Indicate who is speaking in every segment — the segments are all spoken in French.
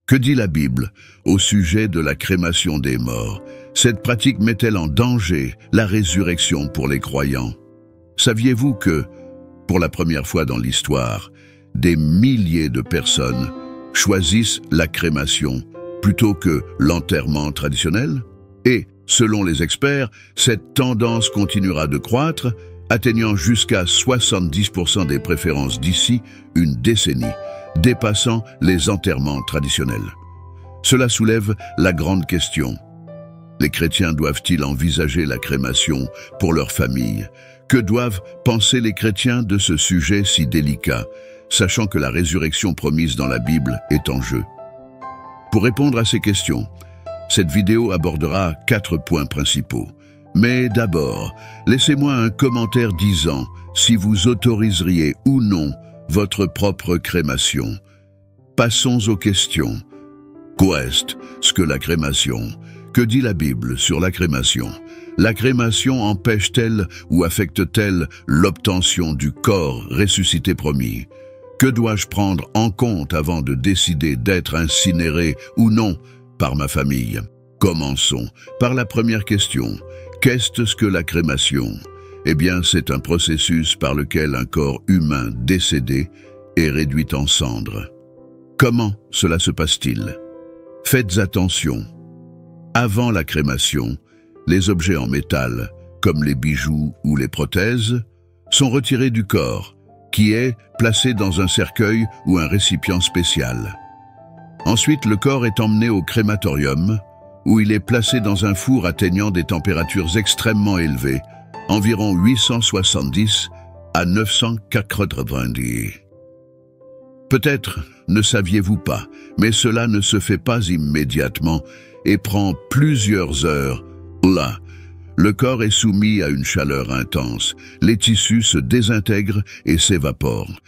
Speaker 1: Que dit la Bible au sujet de la crémation des morts? Cette pratique met-elle en danger la résurrection pour les croyants? Saviez-vous que, pour la première fois dans l'histoire, des milliers de personnes choisissent la crémation plutôt que l'enterrement traditionnel? Et, selon les experts, cette tendance continuera de croître, atteignant jusqu'à 70% des préférences d'ici une décennie, dépassant les enterrements traditionnels. Cela soulève la grande question. Les chrétiens doivent-ils envisager la crémation pour leur famille? Que doivent penser les chrétiens de ce sujet si délicat, sachant que la résurrection promise dans la Bible est en jeu? Pour répondre à ces questions, cette vidéo abordera 4 points principaux. Mais d'abord, laissez-moi un commentaire disant si vous autoriseriez ou non votre propre crémation. Passons aux questions. Qu'est-ce que la crémation? Que dit la Bible sur la crémation? La crémation empêche-t-elle ou affecte-t-elle l'obtention du corps ressuscité promis? Que dois-je prendre en compte avant de décider d'être incinéré ou non par ma famille? Commençons par la première question. Qu'est-ce que la crémation? Eh bien, c'est un processus par lequel un corps humain décédé est réduit en cendres. Comment cela se passe-t-il? Faites attention. Avant la crémation, les objets en métal, comme les bijoux ou les prothèses, sont retirés du corps, qui est placé dans un cercueil ou un récipient spécial. Ensuite, le corps est emmené au crématorium, où il est placé dans un four atteignant des températures extrêmement élevées, environ 870 à 990. Peut-être ne saviez-vous pas, mais cela ne se fait pas immédiatement et prend plusieurs heures. Là, le corps est soumis à une chaleur intense, les tissus se désintègrent et s'évaporent.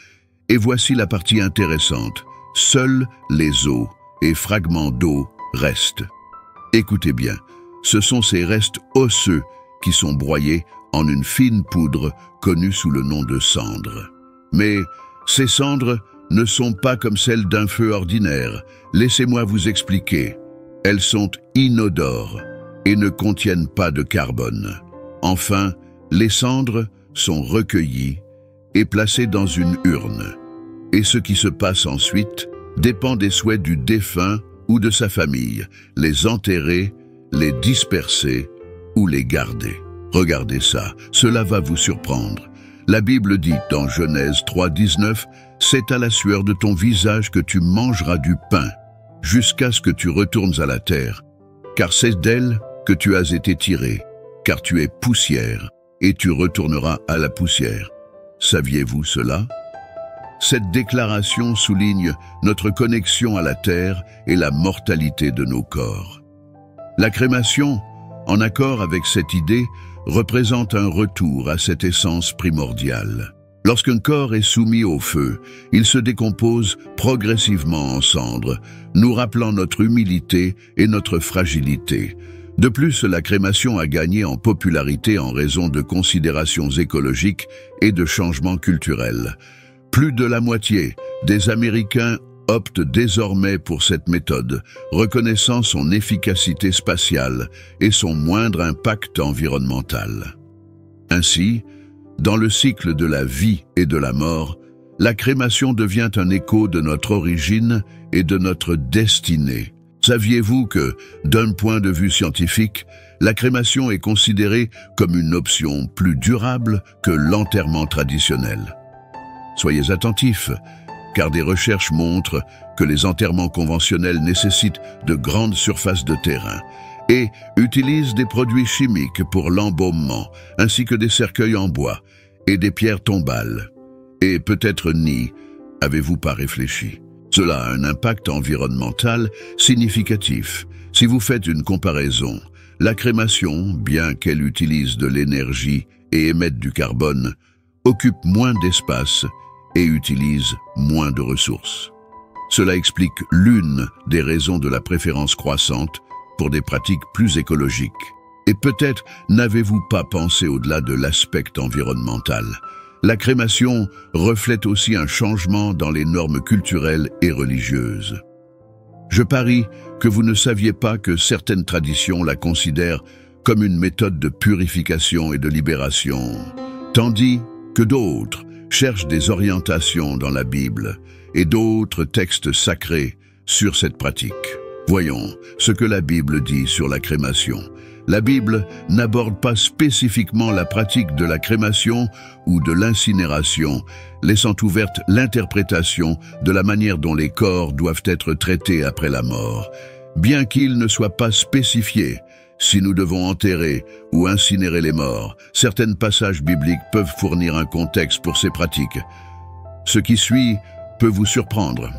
Speaker 1: Et voici la partie intéressante, seuls les os et fragments d'eau restent. Écoutez bien, ce sont ces restes osseux qui sont broyés en une fine poudre connue sous le nom de cendre. Mais ces cendres ne sont pas comme celles d'un feu ordinaire. Laissez-moi vous expliquer. Elles sont inodores et ne contiennent pas de carbone. Enfin, les cendres sont recueillies et placées dans une urne. Et ce qui se passe ensuite dépend des souhaits du défunt ou de sa famille, les enterrer, les disperser ou les garder. Regardez ça, cela va vous surprendre. La Bible dit dans Genèse 3:19, « C'est à la sueur de ton visage que tu mangeras du pain, jusqu'à ce que tu retournes à la terre, car c'est d'elle que tu as été tiré, car tu es poussière, et tu retourneras à la poussière. » Saviez-vous cela? Cette déclaration souligne notre connexion à la terre et la mortalité de nos corps. La crémation, en accord avec cette idée, représente un retour à cette essence primordiale. Lorsqu'un corps est soumis au feu, il se décompose progressivement en cendres, nous rappelant notre humilité et notre fragilité. De plus, la crémation a gagné en popularité en raison de considérations écologiques et de changements culturels. Plus de la moitié des Américains optent désormais pour cette méthode, reconnaissant son efficacité spatiale et son moindre impact environnemental. Ainsi, dans le cycle de la vie et de la mort, la crémation devient un écho de notre origine et de notre destinée. Saviez-vous que, d'un point de vue scientifique, la crémation est considérée comme une option plus durable que l'enterrement traditionnel? Soyez attentifs, car des recherches montrent que les enterrements conventionnels nécessitent de grandes surfaces de terrain et utilisent des produits chimiques pour l'embaumement, ainsi que des cercueils en bois et des pierres tombales. Et peut-être n'y avez-vous pas réfléchi? Cela a un impact environnemental significatif. Si vous faites une comparaison, la crémation, bien qu'elle utilise de l'énergie et émette du carbone, occupe moins d'espace et utilise moins de ressources. Cela explique l'une des raisons de la préférence croissante pour des pratiques plus écologiques. Et peut-être n'avez-vous pas pensé au-delà de l'aspect environnemental. La crémation reflète aussi un changement dans les normes culturelles et religieuses. Je parie que vous ne saviez pas que certaines traditions la considèrent comme une méthode de purification et de libération, tandis que d'autres cherchent des orientations dans la Bible et d'autres textes sacrés sur cette pratique. Voyons ce que la Bible dit sur la crémation. La Bible n'aborde pas spécifiquement la pratique de la crémation ou de l'incinération, laissant ouverte l'interprétation de la manière dont les corps doivent être traités après la mort. Bien qu'il ne soit pas spécifié si nous devons enterrer ou incinérer les morts, certains passages bibliques peuvent fournir un contexte pour ces pratiques. Ce qui suit peut vous surprendre.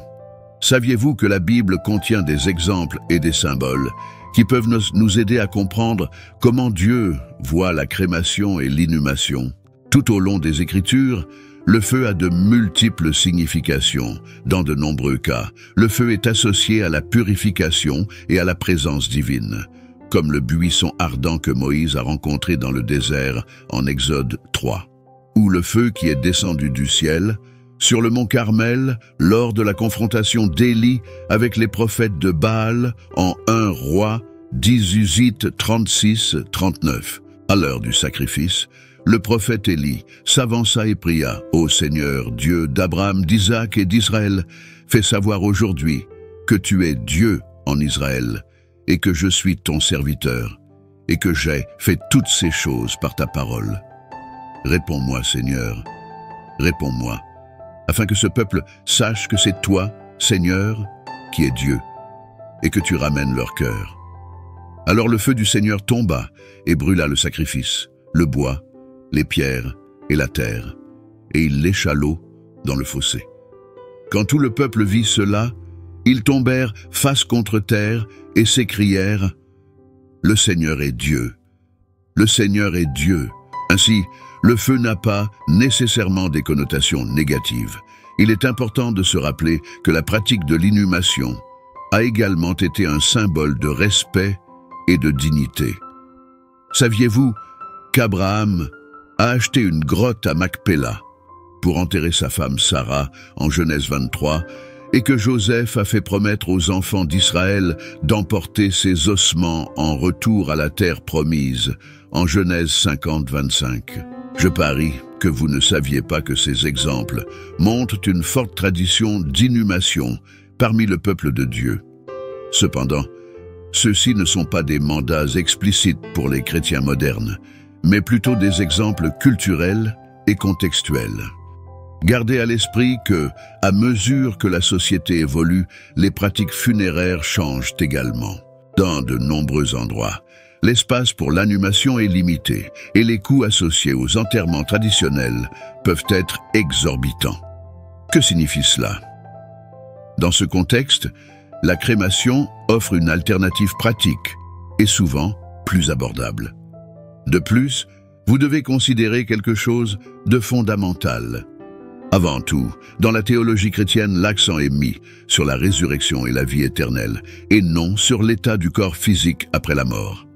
Speaker 1: Saviez-vous que la Bible contient des exemples et des symboles qui peuvent nous aider à comprendre comment Dieu voit la crémation et l'inhumation? Tout au long des Écritures, le feu a de multiples significations. Dans de nombreux cas, le feu est associé à la purification et à la présence divine, comme le buisson ardent que Moïse a rencontré dans le désert en Exode 3, ou le feu qui est descendu du ciel sur le mont Carmel lors de la confrontation d'Élie avec les prophètes de Baal en 1 Roi 36-39. À l'heure du sacrifice, le prophète Élie s'avança et pria « Ô Seigneur, Dieu d'Abraham, d'Isaac et d'Israël, fais savoir aujourd'hui que tu es Dieu en Israël et que je suis ton serviteur et que j'ai fait toutes ces choses par ta parole. Réponds-moi, Seigneur, réponds-moi, afin que ce peuple sache que c'est toi, Seigneur, qui es Dieu, et que tu ramènes leur cœur. » Alors le feu du Seigneur tomba et brûla le sacrifice, le bois, les pierres et la terre, et il lécha l'eau dans le fossé. Quand tout le peuple vit cela, ils tombèrent face contre terre et s'écrièrent « Le Seigneur est Dieu, le Seigneur est Dieu ». Ainsi, le feu n'a pas nécessairement des connotations négatives. Il est important de se rappeler que la pratique de l'inhumation a également été un symbole de respect et de dignité. Saviez-vous qu'Abraham a acheté une grotte à Macpéla pour enterrer sa femme Sarah en Genèse 23 et que Joseph a fait promettre aux enfants d'Israël d'emporter ses ossements en retour à la terre promise en Genèse 50-25. Je parie que vous ne saviez pas que ces exemples montrent une forte tradition d'inhumation parmi le peuple de Dieu. Cependant, ceux-ci ne sont pas des mandats explicites pour les chrétiens modernes, mais plutôt des exemples culturels et contextuels. Gardez à l'esprit que, à mesure que la société évolue, les pratiques funéraires changent également. Dans de nombreux endroits, l'espace pour l'inhumation est limité et les coûts associés aux enterrements traditionnels peuvent être exorbitants. Que signifie cela? Dans ce contexte, la crémation offre une alternative pratique et souvent plus abordable. De plus, vous devez considérer quelque chose de fondamental. Avant tout, dans la théologie chrétienne, l'accent est mis sur la résurrection et la vie éternelle, et non sur l'état du corps physique après la mort.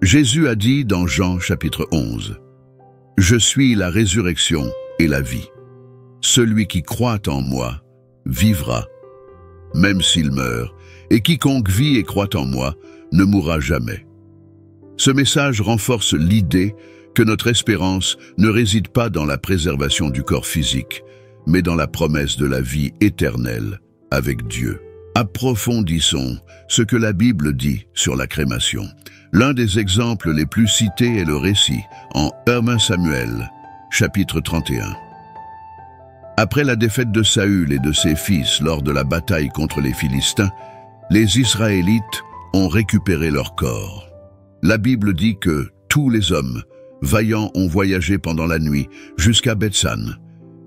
Speaker 1: Jésus a dit dans Jean chapitre 11, « Je suis la résurrection et la vie. Celui qui croit en moi vivra, même s'il meurt, et quiconque vit et croit en moi ne mourra jamais. » Ce message renforce l'idée que notre espérance ne réside pas dans la préservation du corps physique, mais dans la promesse de la vie éternelle avec Dieu. Approfondissons ce que la Bible dit sur la crémation. L'un des exemples les plus cités est le récit en 1 Samuel, chapitre 31. Après la défaite de Saül et de ses fils lors de la bataille contre les Philistins, les Israélites ont récupéré leur corps. La Bible dit que tous les hommes vaillants ont voyagé pendant la nuit jusqu'à Bethsan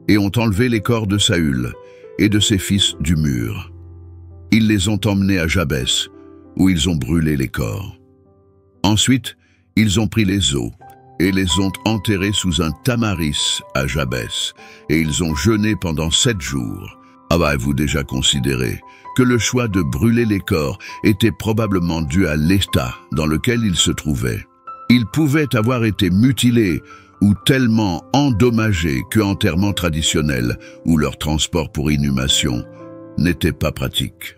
Speaker 1: et ont enlevé les corps de Saül et de ses fils du mur. Ils les ont emmenés à Jabès, où ils ont brûlé les corps. Ensuite, ils ont pris les os et les ont enterrés sous un tamaris à Jabès, et ils ont jeûné pendant 7 jours. Avez-vous déjà considéré que le choix de brûler les corps était probablement dû à l'état dans lequel ils se trouvaient? Ils pouvaient avoir été mutilés ou tellement endommagés que enterrement traditionnel ou leur transport pour inhumation n'était pas pratique.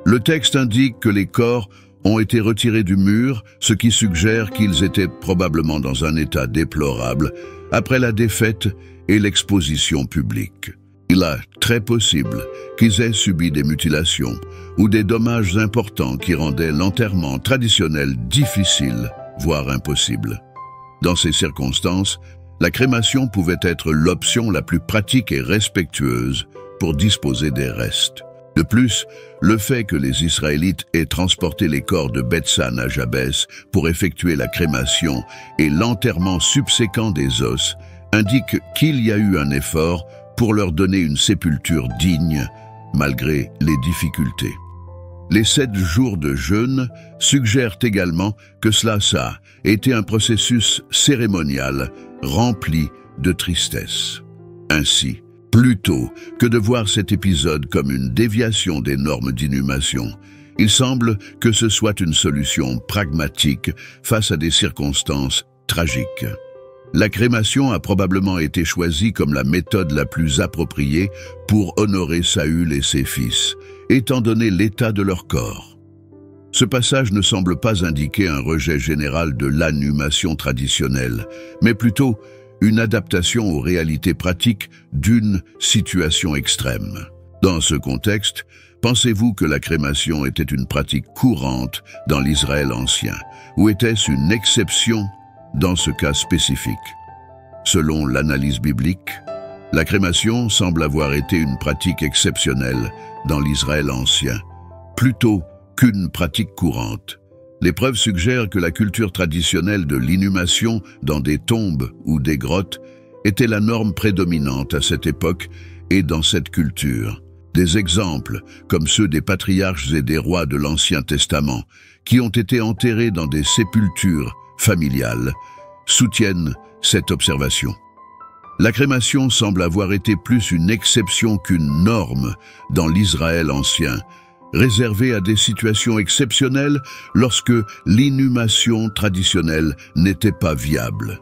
Speaker 1: Le texte indique que les corps ont été retirés du mur, ce qui suggère qu'ils étaient probablement dans un état déplorable après la défaite et l'exposition publique. Il est très possible qu'ils aient subi des mutilations ou des dommages importants qui rendaient l'enterrement traditionnel difficile, voire impossible. Dans ces circonstances, la crémation pouvait être l'option la plus pratique et respectueuse pour disposer des restes. De plus, le fait que les Israélites aient transporté les corps de Bethsan à Jabès pour effectuer la crémation et l'enterrement subséquent des os indique qu'il y a eu un effort pour leur donner une sépulture digne, malgré les difficultés. Les 7 jours de jeûne suggèrent également que cela a été un processus cérémonial rempli de tristesse. Ainsi, plutôt que de voir cet épisode comme une déviation des normes d'inhumation, il semble que ce soit une solution pragmatique face à des circonstances tragiques. La crémation a probablement été choisie comme la méthode la plus appropriée pour honorer Saül et ses fils, étant donné l'état de leur corps. Ce passage ne semble pas indiquer un rejet général de l'inhumation traditionnelle, mais plutôt une adaptation aux réalités pratiques d'une situation extrême. Dans ce contexte, pensez-vous que la crémation était une pratique courante dans l'Israël ancien, ou était-ce une exception dans ce cas spécifique? Selon l'analyse biblique, la crémation semble avoir été une pratique exceptionnelle dans l'Israël ancien, plutôt qu'une pratique courante. Les preuves suggèrent que la culture traditionnelle de l'inhumation dans des tombes ou des grottes était la norme prédominante à cette époque et dans cette culture. Des exemples, comme ceux des patriarches et des rois de l'Ancien Testament, qui ont été enterrés dans des sépultures familiales, soutiennent cette observation. La crémation semble avoir été plus une exception qu'une norme dans l'Israël ancien, réservée à des situations exceptionnelles lorsque l'inhumation traditionnelle n'était pas viable.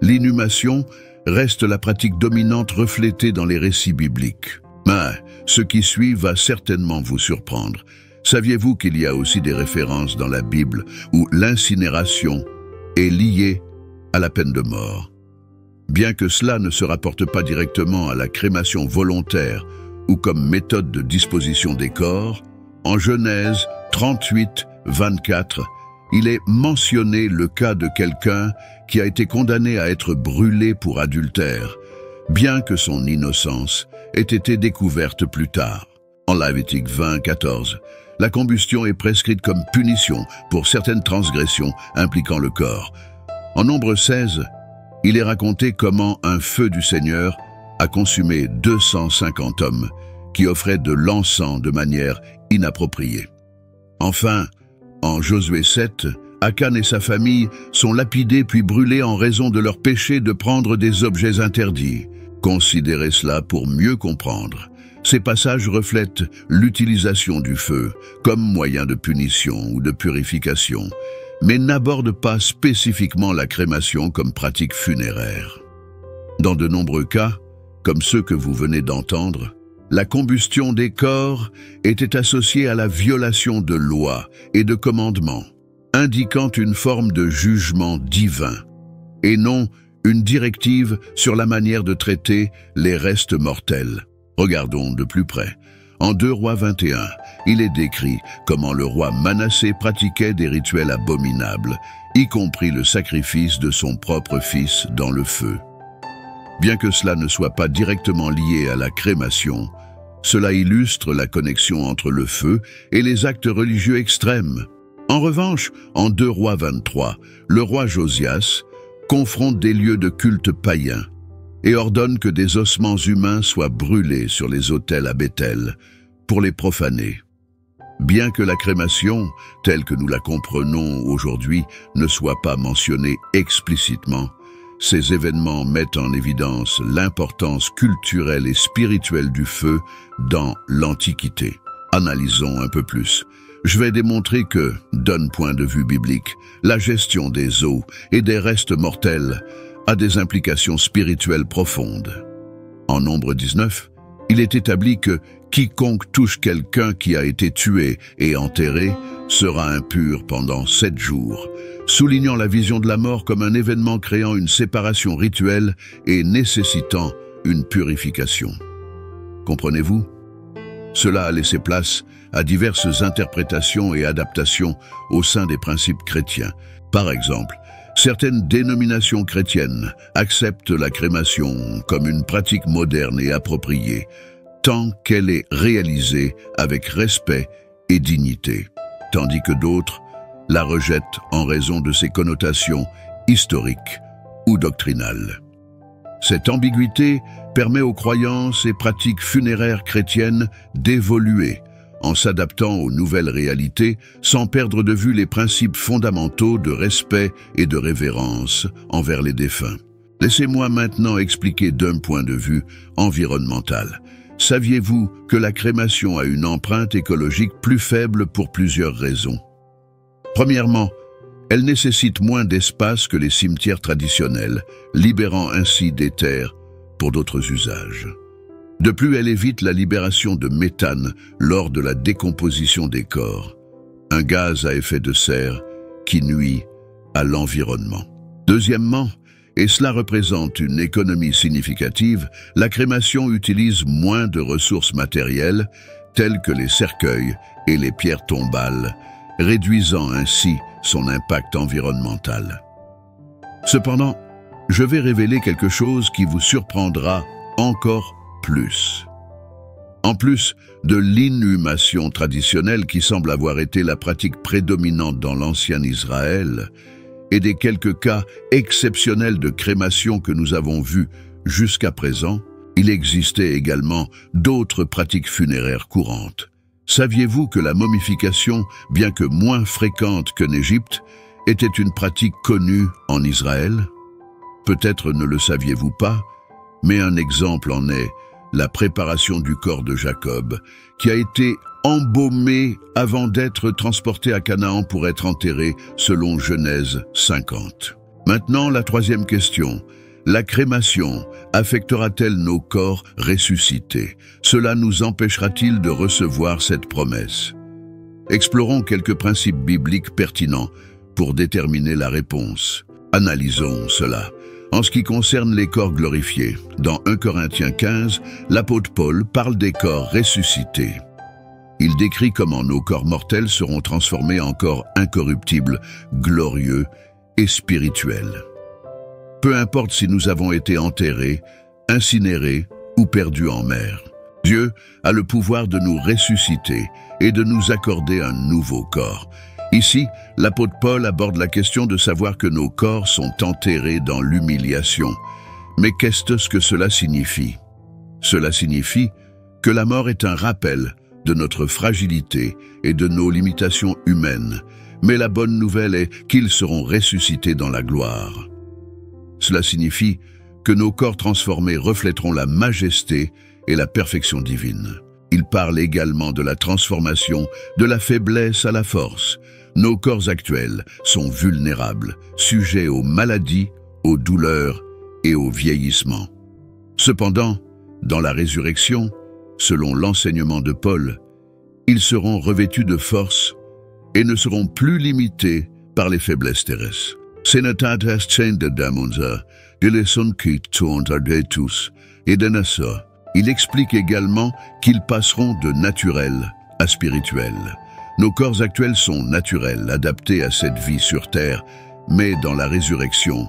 Speaker 1: L'inhumation reste la pratique dominante reflétée dans les récits bibliques. Mais ce qui suit va certainement vous surprendre. Saviez-vous qu'il y a aussi des références dans la Bible où l'incinération est liée à la peine de mort? Bien que cela ne se rapporte pas directement à la crémation volontaire ou comme méthode de disposition des corps, en Genèse 38, 24, il est mentionné le cas de quelqu'un qui a été condamné à être brûlé pour adultère, bien que son innocence ait été découverte plus tard. En Lévitique 20, 14, la combustion est prescrite comme punition pour certaines transgressions impliquant le corps. En Nombre 16, il est raconté comment un feu du Seigneur a consumé 250 hommes qui offraient de l'encens de manière inappropriée. Enfin, en Josué 7, Akan et sa famille sont lapidés puis brûlés en raison de leur péché de prendre des objets interdits. Considérez cela pour mieux comprendre. Ces passages reflètent l'utilisation du feu comme moyen de punition ou de purification, mais n'abordent pas spécifiquement la crémation comme pratique funéraire. Dans de nombreux cas, comme ceux que vous venez d'entendre, la combustion des corps était associée à la violation de lois et de commandements, indiquant une forme de jugement divin, et non une directive sur la manière de traiter les restes mortels. Regardons de plus près. En 2 Rois 21, il est décrit comment le roi Manassé pratiquait des rituels abominables, y compris le sacrifice de son propre fils dans le feu. Bien que cela ne soit pas directement lié à la crémation, cela illustre la connexion entre le feu et les actes religieux extrêmes. En revanche, en 2 Rois 23, le roi Josias confronte des lieux de culte païens et ordonne que des ossements humains soient brûlés sur les autels à Béthel pour les profaner. Bien que la crémation, telle que nous la comprenons aujourd'hui, ne soit pas mentionnée explicitement, ces événements mettent en évidence l'importance culturelle et spirituelle du feu dans l'Antiquité. Analysons un peu plus. Je vais démontrer que, d'un point de vue biblique, la gestion des os et des restes mortels a des implications spirituelles profondes. En Nombre 19, Il est établi que quiconque touche quelqu'un qui a été tué et enterré sera impur pendant 7 jours, soulignant la vision de la mort comme un événement créant une séparation rituelle et nécessitant une purification. Comprenez-vous? Cela a laissé place à diverses interprétations et adaptations au sein des principes chrétiens. Par exemple, certaines dénominations chrétiennes acceptent la crémation comme une pratique moderne et appropriée, tant qu'elle est réalisée avec respect et dignité, tandis que d'autres la rejettent en raison de ses connotations historiques ou doctrinales. Cette ambiguïté permet aux croyances et pratiques funéraires chrétiennes d'évoluer en s'adaptant aux nouvelles réalités sans perdre de vue les principes fondamentaux de respect et de révérence envers les défunts. Laissez-moi maintenant expliquer d'un point de vue environnemental. Saviez-vous que la crémation a une empreinte écologique plus faible pour plusieurs raisons? Premièrement, elle nécessite moins d'espace que les cimetières traditionnels, libérant ainsi des terres pour d'autres usages. De plus, elle évite la libération de méthane lors de la décomposition des corps, un gaz à effet de serre qui nuit à l'environnement. Deuxièmement, et cela représente une économie significative, la crémation utilise moins de ressources matérielles, telles que les cercueils et les pierres tombales, réduisant ainsi son impact environnemental. Cependant, je vais révéler quelque chose qui vous surprendra encore plus. En plus de l'inhumation traditionnelle qui semble avoir été la pratique prédominante dans l'ancien Israël, et des quelques cas exceptionnels de crémation que nous avons vus jusqu'à présent, il existait également d'autres pratiques funéraires courantes. Saviez-vous que la momification, bien que moins fréquente qu'en Égypte, était une pratique connue en Israël? Peut-être ne le saviez-vous pas, mais un exemple en est la préparation du corps de Jacob, qui a été embaumé avant d'être transporté à Canaan pour être enterré selon Genèse 50. Maintenant, la troisième question. La crémation affectera-t-elle nos corps ressuscités? Cela nous empêchera-t-il de recevoir cette promesse? Explorons quelques principes bibliques pertinents pour déterminer la réponse. Analysons cela. En ce qui concerne les corps glorifiés, dans 1 Corinthiens 15, l'apôtre Paul parle des corps ressuscités. Il décrit comment nos corps mortels seront transformés en corps incorruptibles, glorieux et spirituels. Peu importe si nous avons été enterrés, incinérés ou perdus en mer, Dieu a le pouvoir de nous ressusciter et de nous accorder un nouveau corps. Ici, l'apôtre Paul aborde la question de savoir que nos corps sont enterrés dans l'humiliation. Mais qu'est-ce que cela signifie? Cela signifie que la mort est un rappel de notre fragilité et de nos limitations humaines. Mais la bonne nouvelle est qu'ils seront ressuscités dans la gloire. Cela signifie que nos corps transformés reflèteront la majesté et la perfection divine. Il parle également de la transformation de la faiblesse à la force. Nos corps actuels sont vulnérables, sujets aux maladies, aux douleurs et au vieillissement. Cependant, dans la résurrection, selon l'enseignement de Paul, ils seront revêtus de force et ne seront plus limités par les faiblesses terrestres. Il explique également qu'ils passeront de naturel à spirituel. Nos corps actuels sont naturels, adaptés à cette vie sur terre, mais dans la résurrection,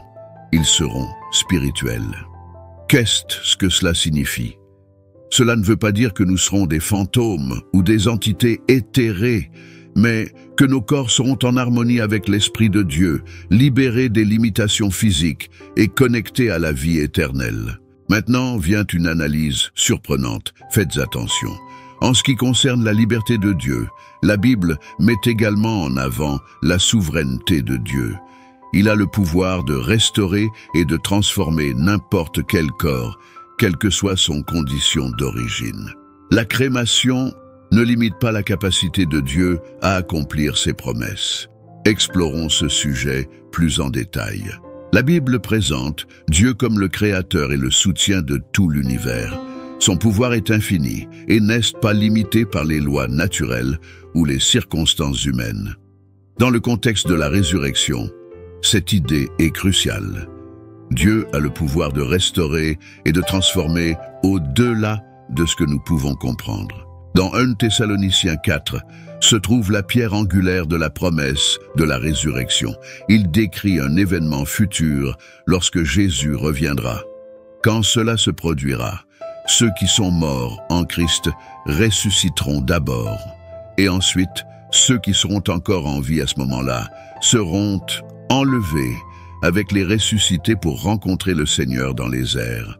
Speaker 1: ils seront spirituels. Qu'est-ce que cela signifie? Cela ne veut pas dire que nous serons des fantômes ou des entités éthérées, mais que nos corps seront en harmonie avec l'Esprit de Dieu, libérés des limitations physiques et connectés à la vie éternelle. Maintenant vient une analyse surprenante. Faites attention. En ce qui concerne la liberté de Dieu, la Bible met également en avant la souveraineté de Dieu. Il a le pouvoir de restaurer et de transformer n'importe quel corps, quelle que soit son condition d'origine. La crémation ne limite pas la capacité de Dieu à accomplir ses promesses. Explorons ce sujet plus en détail. La Bible présente Dieu comme le créateur et le soutien de tout l'univers. Son pouvoir est infini et n'est pas limité par les lois naturelles ou les circonstances humaines. Dans le contexte de la résurrection, cette idée est cruciale. Dieu a le pouvoir de restaurer et de transformer au-delà de ce que nous pouvons comprendre. Dans 1 Thessaloniciens 4 se trouve la pierre angulaire de la promesse de la résurrection. Il décrit un événement futur lorsque Jésus reviendra. Quand cela se produira, ceux qui sont morts en Christ ressusciteront d'abord, et ensuite, ceux qui seront encore en vie à ce moment-là seront enlevés avec les ressuscités pour rencontrer le Seigneur dans les airs.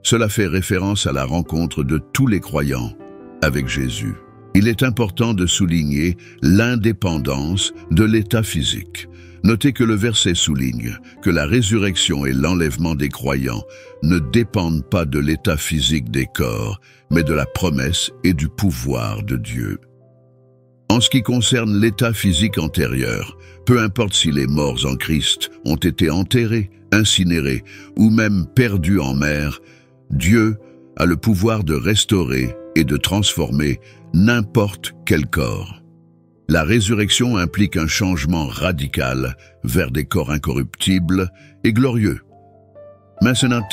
Speaker 1: Cela fait référence à la rencontre de tous les croyants avec Jésus. Il est important de souligner l'indépendance de l'état physique. Notez que le verset souligne que la résurrection et l'enlèvement des croyants ne dépendent pas de l'état physique des corps, mais de la promesse et du pouvoir de Dieu. En ce qui concerne l'état physique antérieur, peu importe si les morts en Christ ont été enterrés, incinérés ou même perdus en mer, Dieu a le pouvoir de restaurer et de transformer n'importe quel corps. La résurrection implique un changement radical vers des corps incorruptibles et glorieux. Maintenant,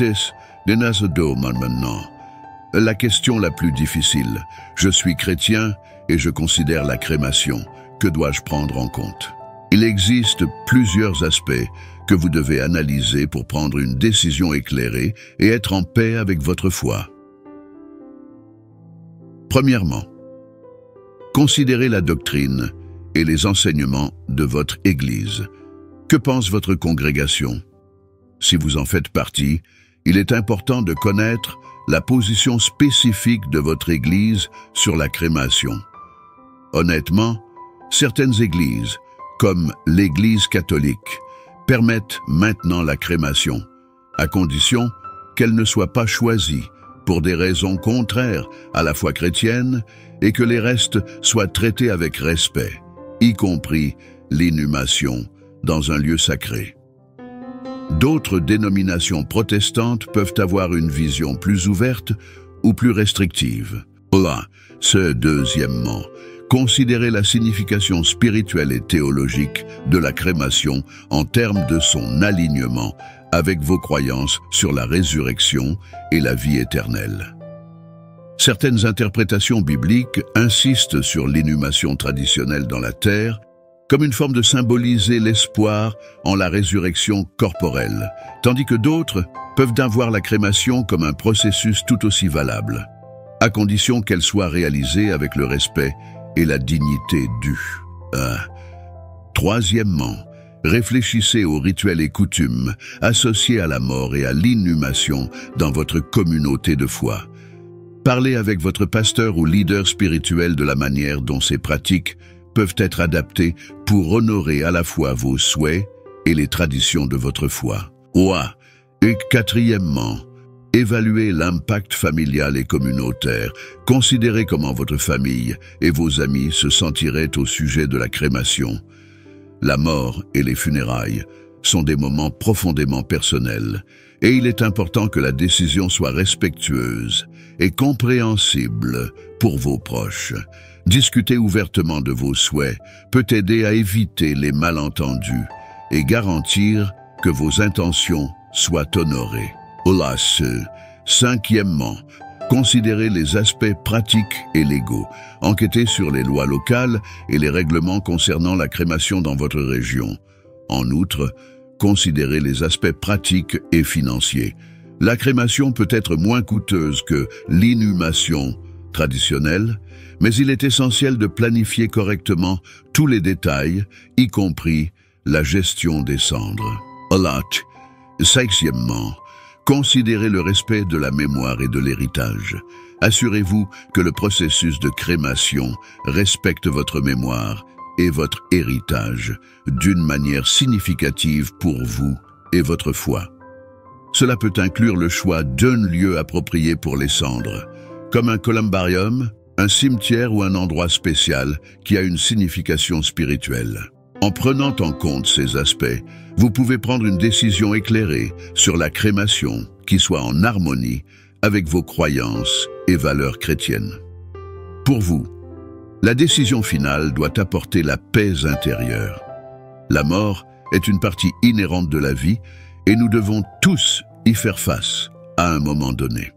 Speaker 1: la question la plus difficile. Je suis chrétien et je considère la crémation. Que dois-je prendre en compte? Il existe plusieurs aspects que vous devez analyser pour prendre une décision éclairée et être en paix avec votre foi. Premièrement, considérez la doctrine et les enseignements de votre Église. Que pense votre congrégation? Si vous en faites partie, il est important de connaître la position spécifique de votre Église sur la crémation. Honnêtement, certaines églises, comme l'Église catholique, permettent maintenant la crémation, à condition qu'elle ne soit pas choisie pour des raisons contraires à la foi chrétienne et que les restes soient traités avec respect, y compris l'inhumation dans un lieu sacré. D'autres dénominations protestantes peuvent avoir une vision plus ouverte ou plus restrictive. Là, deuxièmement, considérez la signification spirituelle et théologique de la crémation en termes de son alignement avec vos croyances sur la résurrection et la vie éternelle. Certaines interprétations bibliques insistent sur l'inhumation traditionnelle dans la terre comme une forme de symboliser l'espoir en la résurrection corporelle, tandis que d'autres peuvent voir la crémation comme un processus tout aussi valable, à condition qu'elle soit réalisée avec le respect et la dignité due. Troisièmement, réfléchissez aux rituels et coutumes associés à la mort et à l'inhumation dans votre communauté de foi. Parlez avec votre pasteur ou leader spirituel de la manière dont ces pratiques peuvent être adaptées pour honorer à la fois vos souhaits et les traditions de votre foi. Et quatrièmement, évaluez l'impact familial et communautaire. Considérez comment votre famille et vos amis se sentiraient au sujet de la crémation. La mort et les funérailles sont des moments profondément personnels, et il est important que la décision soit respectueuse et compréhensible pour vos proches. Discuter ouvertement de vos souhaits peut aider à éviter les malentendus et garantir que vos intentions soient honorées. Cinquièmement, considérez les aspects pratiques et légaux. Enquêtez sur les lois locales et les règlements concernant la crémation dans votre région. En outre, considérez les aspects pratiques et financiers. La crémation peut être moins coûteuse que l'inhumation traditionnelle, mais il est essentiel de planifier correctement tous les détails, y compris la gestion des cendres. Cinquièmement, considérez le respect de la mémoire et de l'héritage. Assurez-vous que le processus de crémation respecte votre mémoire et votre héritage d'une manière significative pour vous et votre foi. Cela peut inclure le choix d'un lieu approprié pour les cendres, comme un columbarium, un cimetière ou un endroit spécial qui a une signification spirituelle. En prenant en compte ces aspects, vous pouvez prendre une décision éclairée sur la crémation qui soit en harmonie avec vos croyances et valeurs chrétiennes. Pour vous, la décision finale doit apporter la paix intérieure. La mort est une partie inhérente de la vie et nous devons tous y faire face à un moment donné.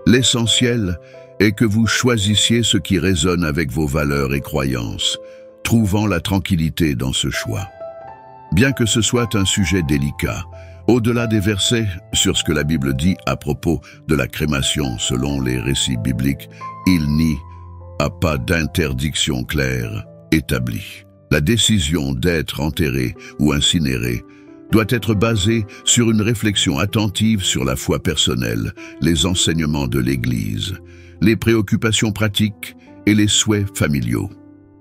Speaker 1: L'essentiel est que vous choisissiez ce qui résonne avec vos valeurs et croyances, trouvant la tranquillité dans ce choix. Bien que ce soit un sujet délicat, au-delà des versets sur ce que la Bible dit à propos de la crémation selon les récits bibliques, il n'y a pas d'interdiction claire établie. La décision d'être enterré ou incinéré doit être basée sur une réflexion attentive sur la foi personnelle, les enseignements de l'Église, les préoccupations pratiques et les souhaits familiaux.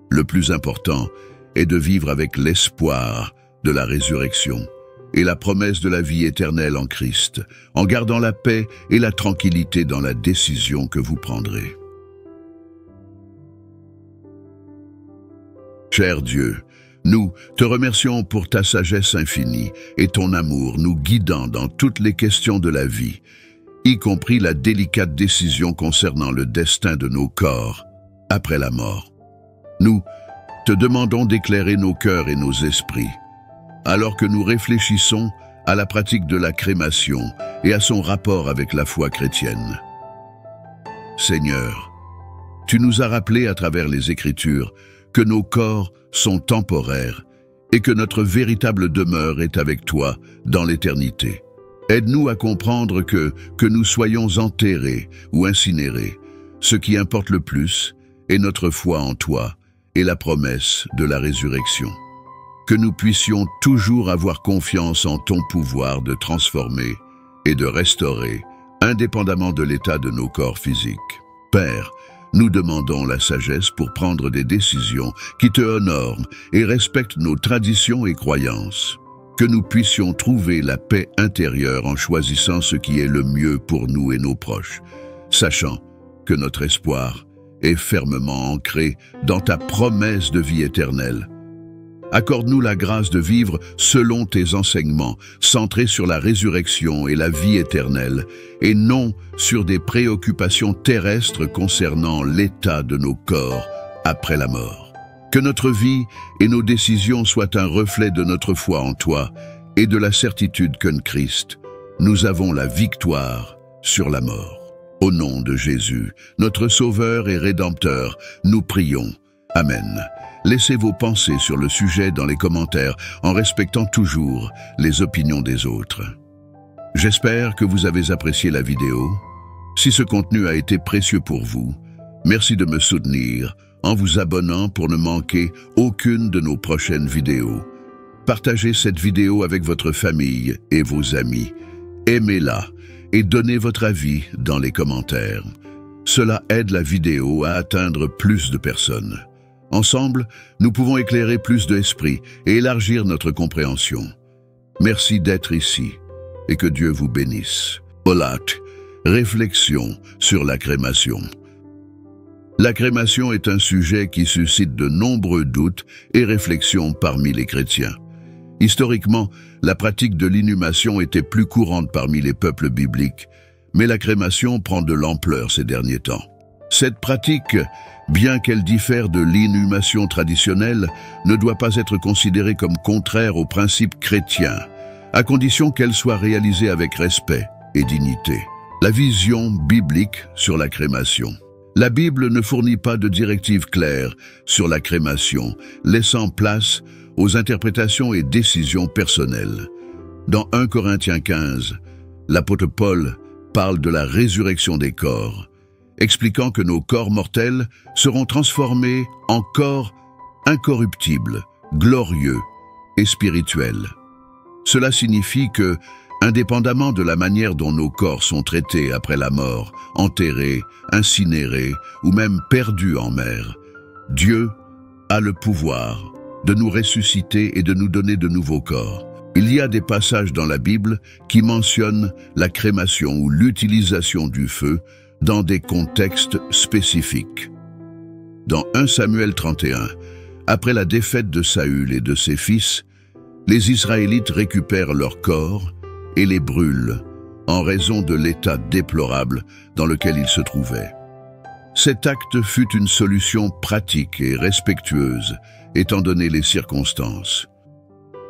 Speaker 1: Le plus important est de vivre avec l'espoir de la résurrection et la promesse de la vie éternelle en Christ, en gardant la paix et la tranquillité dans la décision que vous prendrez. Cher Dieu, nous te remercions pour ta sagesse infinie et ton amour nous guidant dans toutes les questions de la vie, y compris la délicate décision concernant le destin de nos corps après la mort. Nous te demandons d'éclairer nos cœurs et nos esprits, alors que nous réfléchissons à la pratique de la crémation et à son rapport avec la foi chrétienne. Seigneur, tu nous as rappelé à travers les Écritures que nos corps sont temporaires et que notre véritable demeure est avec toi dans l'éternité. Aide-nous à comprendre que nous soyons enterrés ou incinérés, ce qui importe le plus est notre foi en toi et la promesse de la résurrection. Que nous puissions toujours avoir confiance en ton pouvoir de transformer et de restaurer, indépendamment de l'état de nos corps physiques. Père, nous demandons la sagesse pour prendre des décisions qui te honorent et respectent nos traditions et croyances. Que nous puissions trouver la paix intérieure en choisissant ce qui est le mieux pour nous et nos proches, sachant que notre espoir est fermement ancré dans ta promesse de vie éternelle. Accorde-nous la grâce de vivre selon tes enseignements, centrés sur la résurrection et la vie éternelle, et non sur des préoccupations terrestres concernant l'état de nos corps après la mort. Que notre vie et nos décisions soient un reflet de notre foi en toi et de la certitude qu'en Christ, nous avons la victoire sur la mort. Au nom de Jésus, notre Sauveur et Rédempteur, nous prions. Amen. Laissez vos pensées sur le sujet dans les commentaires en respectant toujours les opinions des autres. J'espère que vous avez apprécié la vidéo. Si ce contenu a été précieux pour vous, merci de me soutenir en vous abonnant pour ne manquer aucune de nos prochaines vidéos. Partagez cette vidéo avec votre famille et vos amis. Aimez-la et donnez votre avis dans les commentaires. Cela aide la vidéo à atteindre plus de personnes. Ensemble, nous pouvons éclairer plus d'esprits et élargir notre compréhension. Merci d'être ici et que Dieu vous bénisse. Olat, réflexion sur la crémation. La crémation est un sujet qui suscite de nombreux doutes et réflexions parmi les chrétiens. Historiquement, la pratique de l'inhumation était plus courante parmi les peuples bibliques, mais la crémation prend de l'ampleur ces derniers temps. Cette pratique, bien qu'elle diffère de l'inhumation traditionnelle, ne doit pas être considérée comme contraire aux principes chrétiens, à condition qu'elle soit réalisée avec respect et dignité. La vision biblique sur la crémation. La Bible ne fournit pas de directives claires sur la crémation, laissant place aux interprétations et décisions personnelles. Dans 1 Corinthiens 15, l'apôtre Paul parle de la résurrection des corps, expliquant que nos corps mortels seront transformés en corps incorruptibles, glorieux et spirituels. Cela signifie que, indépendamment de la manière dont nos corps sont traités après la mort, enterrés, incinérés ou même perdus en mer, Dieu a le pouvoir de nous ressusciter et de nous donner de nouveaux corps. Il y a des passages dans la Bible qui mentionnent la crémation ou l'utilisation du feu dans des contextes spécifiques. Dans 1 Samuel 31, après la défaite de Saül et de ses fils, les Israélites récupèrent leurs corps et les brûlent en raison de l'état déplorable dans lequel il se trouvait. Cet acte fut une solution pratique et respectueuse, étant donné les circonstances.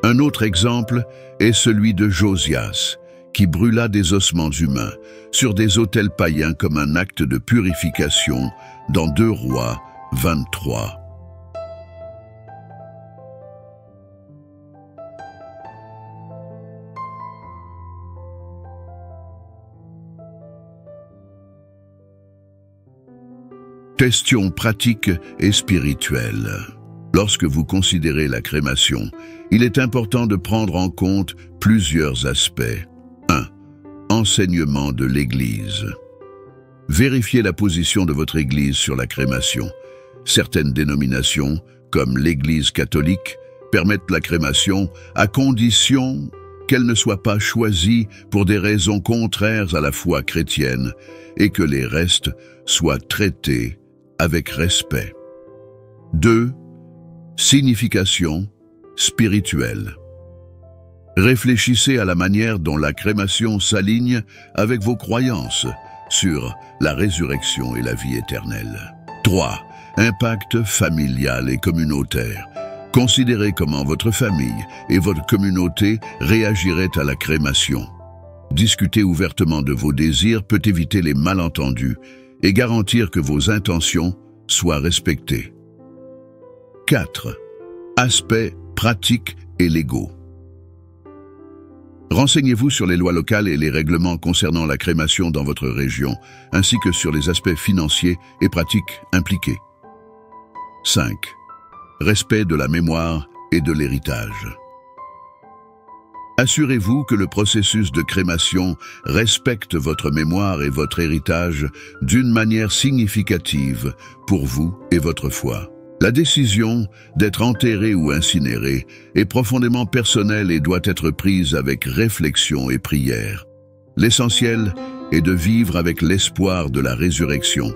Speaker 1: Un autre exemple est celui de Josias, qui brûla des ossements humains sur des autels païens comme un acte de purification dans 2 Rois 23. Question pratique et spirituelle. Lorsque vous considérez la crémation, il est important de prendre en compte plusieurs aspects. 1. Enseignement de l'Église. Vérifiez la position de votre Église sur la crémation. Certaines dénominations, comme l'Église catholique, permettent la crémation à condition qu'elle ne soit pas choisie pour des raisons contraires à la foi chrétienne et que les restes soient traités avec respect. 2. Signification spirituelle. Réfléchissez à la manière dont la crémation s'aligne avec vos croyances sur la résurrection et la vie éternelle. 3. Impact familial et communautaire. Considérez comment votre famille et votre communauté réagiraient à la crémation. Discuter ouvertement de vos désirs peut éviter les malentendus et garantir que vos intentions soient respectées. 4. Aspects pratiques et légaux. Renseignez-vous sur les lois locales et les règlements concernant la crémation dans votre région, ainsi que sur les aspects financiers et pratiques impliqués. 5. Respect de la mémoire et de l'héritage. Assurez-vous que le processus de crémation respecte votre mémoire et votre héritage d'une manière significative pour vous et votre foi. La décision d'être enterré ou incinéré est profondément personnelle et doit être prise avec réflexion et prière. L'essentiel est de vivre avec l'espoir de la résurrection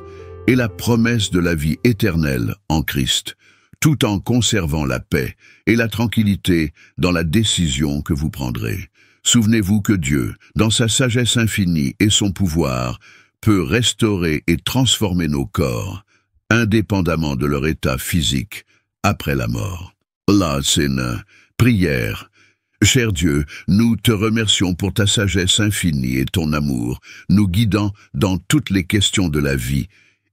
Speaker 1: et la promesse de la vie éternelle en Christ, tout en conservant la paix et la tranquillité dans la décision que vous prendrez. Souvenez-vous que Dieu, dans sa sagesse infinie et son pouvoir, peut restaurer et transformer nos corps, indépendamment de leur état physique, après la mort. Prière. Cher Dieu, nous te remercions pour ta sagesse infinie et ton amour, nous guidant dans toutes les questions de la vie,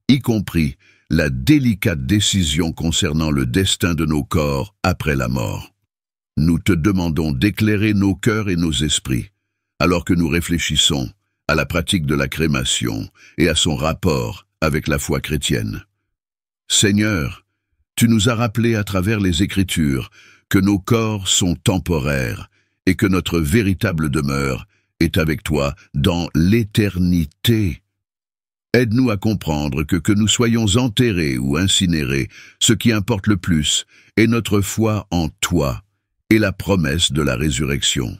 Speaker 1: y compris la délicate décision concernant le destin de nos corps après la mort. Nous te demandons d'éclairer nos cœurs et nos esprits, alors que nous réfléchissons à la pratique de la crémation et à son rapport avec la foi chrétienne. Seigneur, tu nous as rappelé à travers les Écritures que nos corps sont temporaires et que notre véritable demeure est avec toi dans l'éternité. Aide-nous à comprendre que nous soyons enterrés ou incinérés, ce qui importe le plus est notre foi en toi et la promesse de la résurrection.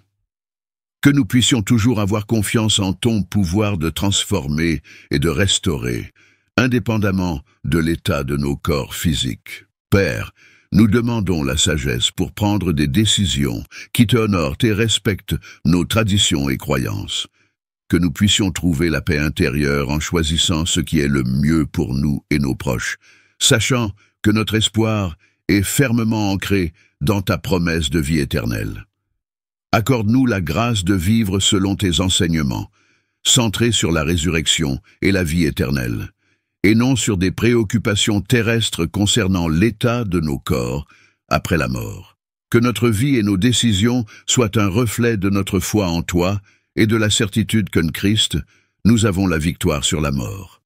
Speaker 1: Que nous puissions toujours avoir confiance en ton pouvoir de transformer et de restaurer, indépendamment de l'état de nos corps physiques. Père, nous demandons la sagesse pour prendre des décisions qui te honorent et respectent nos traditions et croyances. Que nous puissions trouver la paix intérieure en choisissant ce qui est le mieux pour nous et nos proches, sachant que notre espoir est fermement ancré dans ta promesse de vie éternelle. Accorde-nous la grâce de vivre selon tes enseignements, centrés sur la résurrection et la vie éternelle, et non sur des préoccupations terrestres concernant l'état de nos corps après la mort. Que notre vie et nos décisions soient un reflet de notre foi en toi et de la certitude qu'en Christ, nous avons la victoire sur la mort.